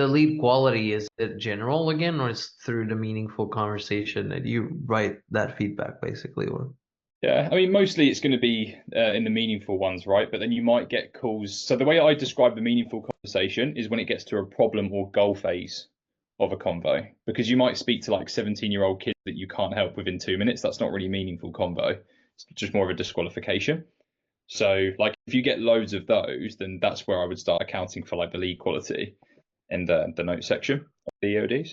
the lead quality, is it general again, or is through the meaningful conversation that you write that feedback basically, or? Yeah, I mean, mostly it's going to be in the meaningful ones, right? But then you might get calls. So the way I describe the meaningful conversation is when it gets to a problem or goal phase of a convo, because you might speak to like 17-year-old kids that you can't help within 2 minutes. That's not really meaningful convo. It's just more of a disqualification. So like if you get loads of those, then that's where I would start accounting for like the lead quality in the note section of the EODs.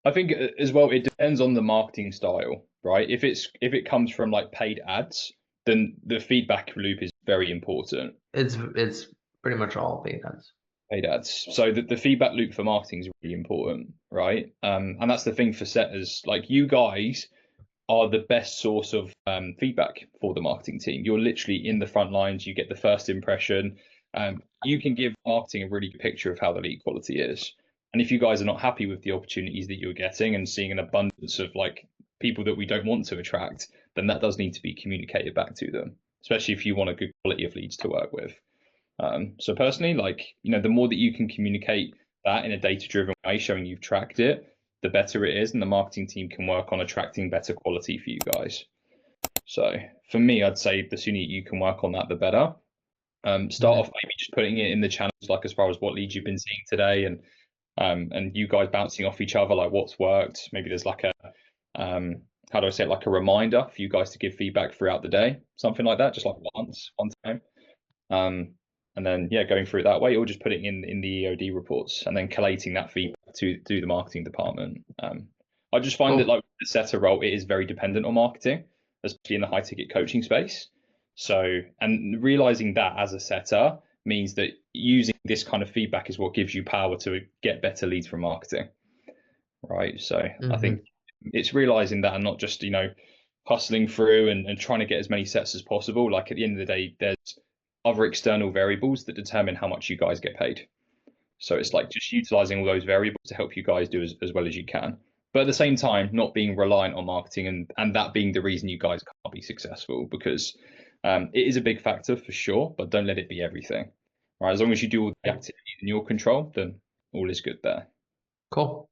I think as well, it depends on the marketing style, right? If it comes from like paid ads, then the feedback loop is very important. It's pretty much all paid ads. Paid ads. So the feedback loop for marketing is really important, right? And that's the thing for setters. Like you guys are the best source of feedback for the marketing team. You're literally in the front lines. You get the first impression. You can give marketing a really good picture of how the lead quality is. And if you guys are not happy with the opportunities that you're getting and seeing an abundance of like people that we don't want to attract, then that does need to be communicated back to them, especially if you want a good quality of leads to work with. So personally, like, the more that you can communicate that in a data-driven way, showing you've tracked it, the better it is, and the marketing team can work on attracting better quality for you guys. So for me, I'd say the sooner you can work on that, the better. Start off maybe just putting it in the channels, like as far as what leads you've been seeing today, and you guys bouncing off each other, like what's worked. Maybe there's like a how do I say it, like a reminder for you guys to give feedback throughout the day, something like that, just like one time. And then going through it that way, or just putting in the EOD reports and then collating that feedback to the marketing department. I just find that like the setter role, it is very dependent on marketing, especially in the high ticket coaching space. So, and realizing that as a setter means that using this kind of feedback is what gives you power to get better leads from marketing, right? So I think it's realizing that, and not just hustling through and trying to get as many sets as possible. Like at the end of the day, there's other external variables that determine how much you guys get paid. So it's like just utilizing all those variables to help you guys do as well as you can. But at the same time, not being reliant on marketing and that being the reason you guys can't be successful, because it is a big factor for sure, but don't let it be everything. Right? As long as you do all the activities in your control, then all is good there. Cool.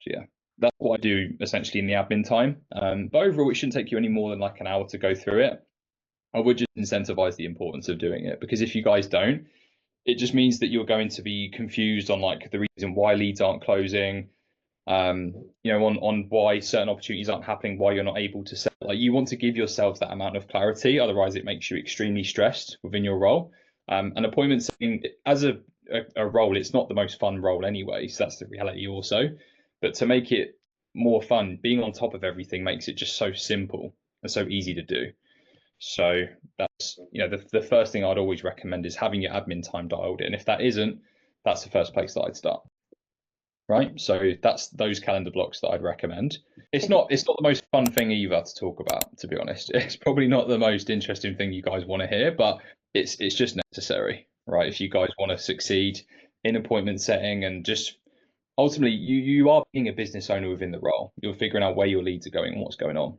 So yeah, that's what I do essentially in the admin time. But overall, it shouldn't take you any more than like an hour to go through it. I would just incentivize the importance of doing it, because if you guys don't, it just means that you're going to be confused on like the reason why leads aren't closing, on why certain opportunities aren't happening, why you're not able to sell. Like you want to give yourself that amount of clarity, otherwise it makes you extremely stressed within your role. And appointment setting as a role, it's not the most fun role anyway, so that's the reality also. But to make it more fun, being on top of everything makes it just so simple and so easy to do. So that's the first thing I'd always recommend is having your admin time dialed in. If that isn't, that's the first place that I'd start. Right. So that's those calendar blocks that I'd recommend. It's not the most fun thing either to talk about, to be honest. It's probably not the most interesting thing you guys want to hear, but it's just necessary, right? If you guys want to succeed in appointment setting, and just ultimately you are being a business owner within the role. You're figuring out where your leads are going and what's going on.